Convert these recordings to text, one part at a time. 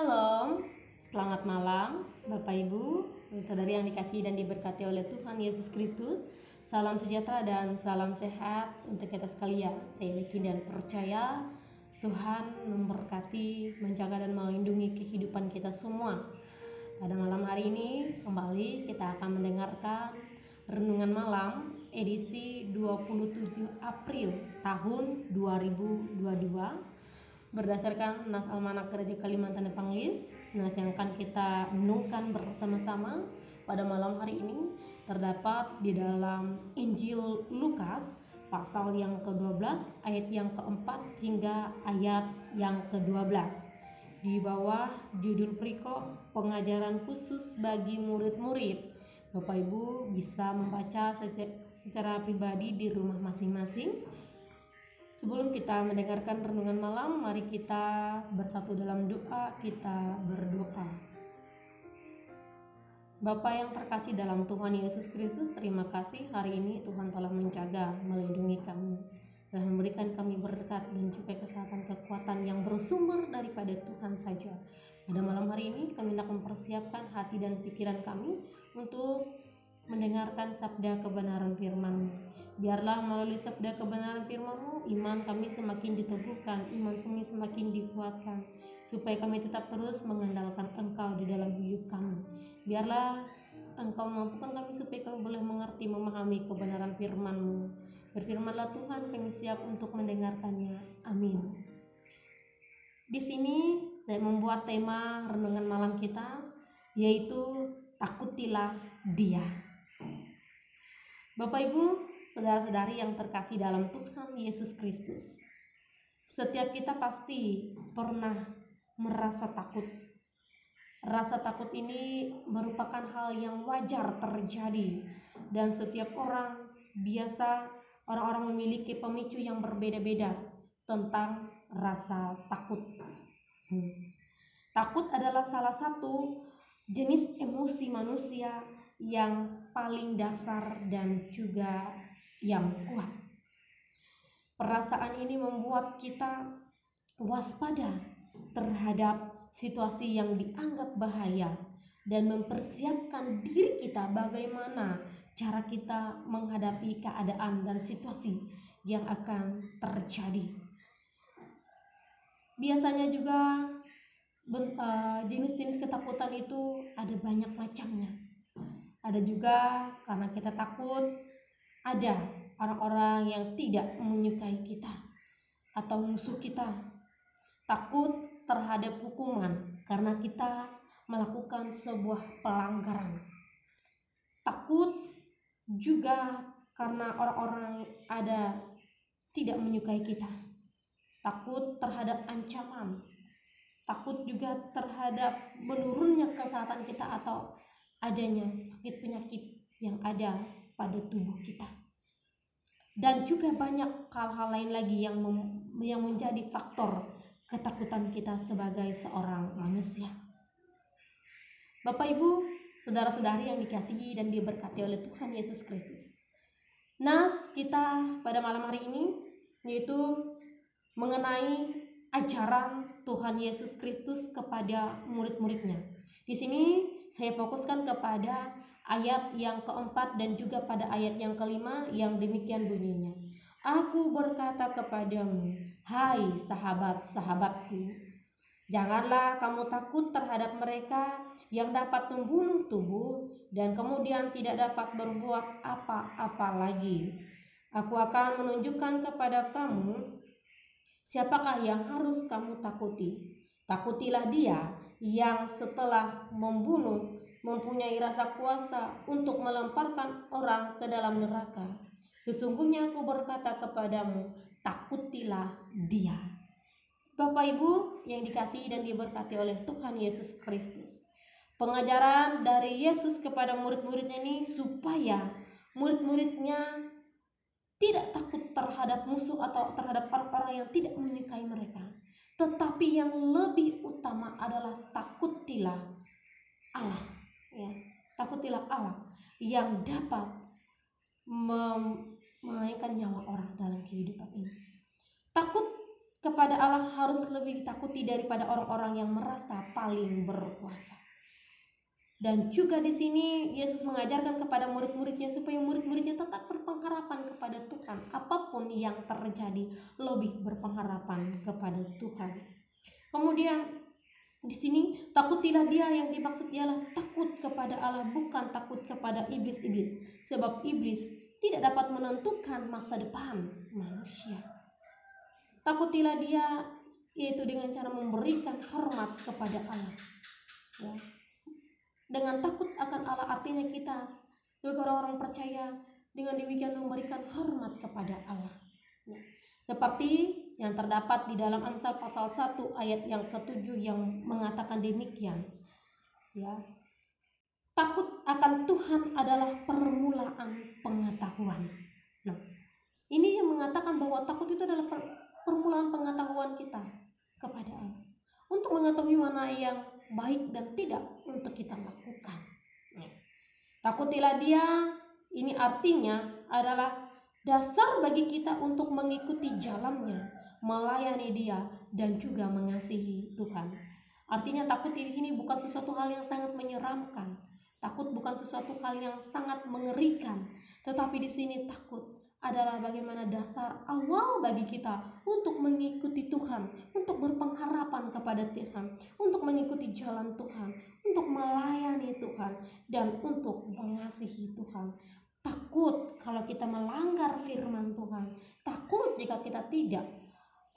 Shalom, selamat malam Bapak Ibu, saudari yang dikasihi dan diberkati oleh Tuhan Yesus Kristus. Salam sejahtera dan salam sehat untuk kita sekalian. Saya yakin dan percaya Tuhan memberkati, menjaga dan melindungi kehidupan kita semua. Pada malam hari ini kembali kita akan mendengarkan Renungan Malam edisi 27 April tahun 2022 berdasarkan Nas Almanak Gereja Kalimantan Panglis. Nas yang akan kita renungkan bersama-sama pada malam hari ini terdapat di dalam Injil Lukas pasal yang ke-12 ayat yang keempat hingga ayat yang ke-12. Di bawah judul perikop pengajaran khusus bagi murid-murid. Bapak Ibu bisa membaca secara pribadi di rumah masing-masing. Sebelum kita mendengarkan renungan malam, mari kita bersatu dalam doa, kita berdoa. Bapa yang terkasih dalam Tuhan Yesus Kristus, terima kasih hari ini Tuhan telah menjaga, melindungi kami, dan memberikan kami berkat dan juga kesehatan kekuatan yang bersumber daripada Tuhan saja. Pada malam hari ini kami hendak mempersiapkan hati dan pikiran kami untuk mendengarkan sabda kebenaran firman-Mu. Biarlah melalui sabda kebenaran firman-Mu, iman kami semakin diteguhkan, iman kami semakin dikuatkan, supaya kami tetap terus mengandalkan Engkau di dalam hidup kami. Biarlah Engkau mampukan kami supaya kami boleh mengerti, memahami kebenaran firman-Mu. Berfirmanlah Tuhan, kami siap untuk mendengarkannya. Amin. Di sini saya membuat tema renungan malam kita, yaitu takutilah Dia. Bapak Ibu, saudara-saudari yang terkasih dalam Tuhan Yesus Kristus, setiap kita pasti pernah merasa takut. Rasa takut ini merupakan hal yang wajar terjadi, dan setiap orang orang-orang memiliki pemicu yang berbeda-beda tentang rasa takut. Takut adalah salah satu jenis emosi manusia yang paling dasar dan juga yang kuat. Perasaan ini membuat kita waspada terhadap situasi yang dianggap bahaya dan mempersiapkan diri kita bagaimana cara kita menghadapi keadaan dan situasi yang akan terjadi. Biasanya juga jenis-jenis ketakutan itu ada banyak macamnya. Ada juga karena kita takut ada orang-orang yang tidak menyukai kita atau musuh kita. Takut terhadap hukuman karena kita melakukan sebuah pelanggaran. Takut juga karena orang-orang ada tidak menyukai kita. Takut terhadap ancaman. Takut juga terhadap menurunnya kesehatan kita atau adanya sakit penyakit yang ada pada tubuh kita. Dan juga banyak hal-hal lain lagi yang menjadi faktor ketakutan kita sebagai seorang manusia. Bapak Ibu, saudara-saudari yang dikasihi dan diberkati oleh Tuhan Yesus Kristus. Nas kita pada malam hari ini yaitu mengenai ajaran Tuhan Yesus Kristus kepada murid-muridnya. Di sini saya fokuskan kepada ayat yang keempat dan juga pada ayat yang kelima yang demikian bunyinya. Aku berkata kepadamu, hai sahabat-sahabatku, janganlah kamu takut terhadap mereka yang dapat membunuh tubuh dan kemudian tidak dapat berbuat apa-apa lagi. Aku akan menunjukkan kepada kamu siapakah yang harus kamu takuti. Takutilah Dia yang setelah membunuh mempunyai rasa kuasa untuk melemparkan orang ke dalam neraka. Sesungguhnya aku berkata kepadamu, takutilah Dia. Bapak Ibu yang dikasihi dan diberkati oleh Tuhan Yesus Kristus, pengajaran dari Yesus kepada murid-muridnya ini supaya murid-muridnya tidak takut terhadap musuh atau terhadap orang-orang yang tidak menyukai mereka. Tetapi yang lebih utama adalah takutilah Allah. Ya, takutilah Allah yang dapat memainkan nyawa orang dalam kehidupan ini. Takut kepada Allah harus lebih ditakuti daripada orang-orang yang merasa paling berkuasa. Dan juga di sini Yesus mengajarkan kepada murid-muridnya supaya murid-muridnya tetap berpengharapan kepada Tuhan. Apapun yang terjadi, lebih berpengharapan kepada Tuhan. Kemudian di sini takutilah Dia yang dimaksud ialah takut kepada Allah, bukan takut kepada iblis-iblis. Sebab iblis tidak dapat menentukan masa depan manusia. Takutilah Dia yaitu dengan cara memberikan hormat kepada Allah. Ya. Dengan takut akan Allah artinya kita sebagai orang-orang percaya dengan demikian memberikan hormat kepada Allah. Ya. Seperti yang terdapat di dalam Amsal pasal 1 ayat yang ke-7 yang mengatakan demikian. Ya. Takut akan Tuhan adalah permulaan pengetahuan. Nah, ini yang mengatakan bahwa takut itu adalah permulaan pengetahuan kita kepada Allah, untuk mengetahui mana yang baik dan tidak untuk kita lakukan. Takutilah Dia, ini artinya adalah dasar bagi kita untuk mengikuti jalannya, melayani Dia, dan juga mengasihi Tuhan. Artinya takut di sini bukan sesuatu hal yang sangat menyeramkan. Takut bukan sesuatu hal yang sangat mengerikan, tetapi di sini takut adalah bagaimana dasar awal bagi kita untuk mengikuti Tuhan, untuk berpengharapan kepada Tuhan, untuk mengikuti jalan Tuhan, untuk melayani Tuhan, dan untuk mengasihi Tuhan. Takut kalau kita melanggar firman Tuhan, takut jika kita tidak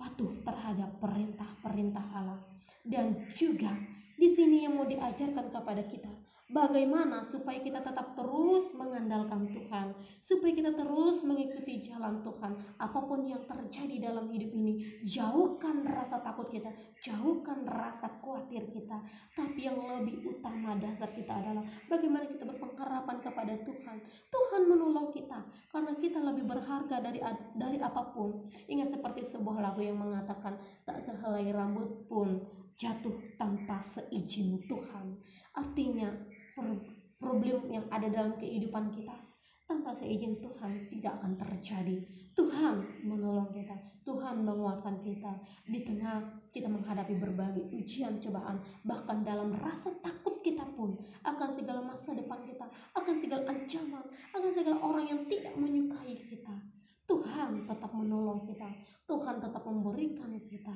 patuh terhadap perintah-perintah Allah. Dan juga di sini yang mau diajarkan kepada kita, bagaimana supaya kita tetap terus mengandalkan Tuhan, supaya kita terus mengikuti jalan Tuhan. Apapun yang terjadi dalam hidup ini, jauhkan rasa takut kita, jauhkan rasa khawatir kita. Tapi yang lebih utama dasar kita adalah bagaimana kita berpengharapan kepada Tuhan. Tuhan menolong kita karena kita lebih berharga dari apapun. Ingat seperti sebuah lagu yang mengatakan, tak sehelai rambut pun jatuh tanpa seizin Tuhan. Artinya problem yang ada dalam kehidupan kita tanpa seizin Tuhan tidak akan terjadi. Tuhan menolong kita, Tuhan menguatkan kita di tengah kita menghadapi berbagai ujian cobaan, bahkan dalam rasa takut kita pun akan segala masa depan kita, akan segala ancaman, akan segala orang yang tidak menyukai kita. Tuhan tetap menolong kita, Tuhan tetap memberikan kita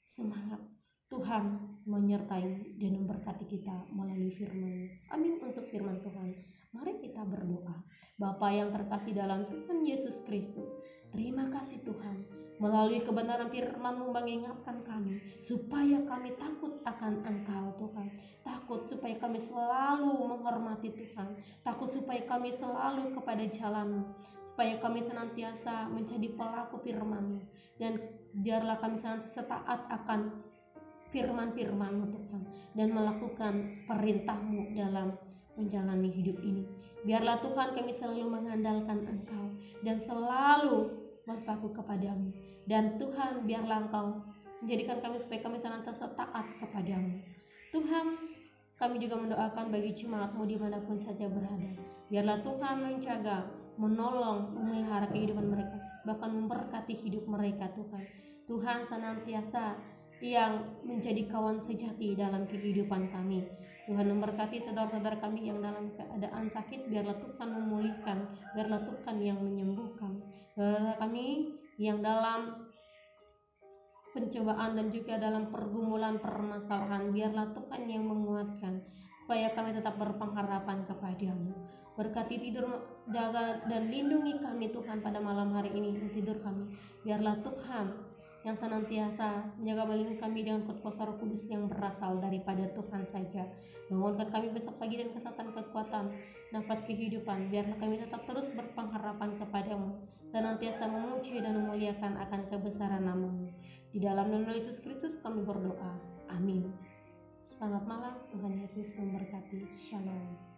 semangat. Tuhan menyertai dan memberkati kita melalui firman. Amin untuk firman Tuhan. Mari kita berdoa. Bapa yang terkasih dalam Tuhan Yesus Kristus, terima kasih Tuhan, melalui kebenaran firman-Mu mengingatkan kami supaya kami takut akan Engkau Tuhan. Takut supaya kami selalu menghormati Tuhan, takut supaya kami selalu kepada jalan-Mu, supaya kami senantiasa menjadi pelaku firman-Mu, dan biarlah kami senantiasa taat akan firman-firman-Mu Tuhan, dan melakukan perintah-Mu dalam menjalani hidup ini. Biarlah Tuhan kami selalu mengandalkan Engkau dan selalu berpaku kepada-Mu. Dan Tuhan, biarlah Engkau menjadikan kami supaya kami senantiasa taat kepada-Mu. Tuhan, kami juga mendoakan bagi jemaat-Mu dimanapun saja berada. Biarlah Tuhan menjaga, menolong, memelihara kehidupan mereka, bahkan memberkati hidup mereka Tuhan. Tuhan senantiasa yang menjadi kawan sejati dalam kehidupan kami. Tuhan memberkati saudara-saudara kami yang dalam keadaan sakit, biarlah Tuhan memulihkan, biarlah Tuhan yang menyembuhkan. Biarlah kami yang dalam pencobaan dan juga dalam pergumulan permasalahan, biarlah Tuhan yang menguatkan, supaya kami tetap berpengharapan kepada-Mu. Berkati tidur, jaga dan lindungi kami Tuhan pada malam hari ini, tidur kami. Biarlah Tuhan yang senantiasa menjaga melindungi kami dengan kuasa Roh Kudus yang berasal daripada Tuhan saja. Bangunkan kami besok pagi dan kesehatan, kekuatan, nafas kehidupan. Biarlah kami tetap terus berpengharapan kepada-Mu, senantiasa memuji dan memuliakan akan kebesaran nama-Mu. Di dalam nama Yesus Kristus kami berdoa. Amin. Selamat malam, Tuhan Yesus memberkati. Shalom.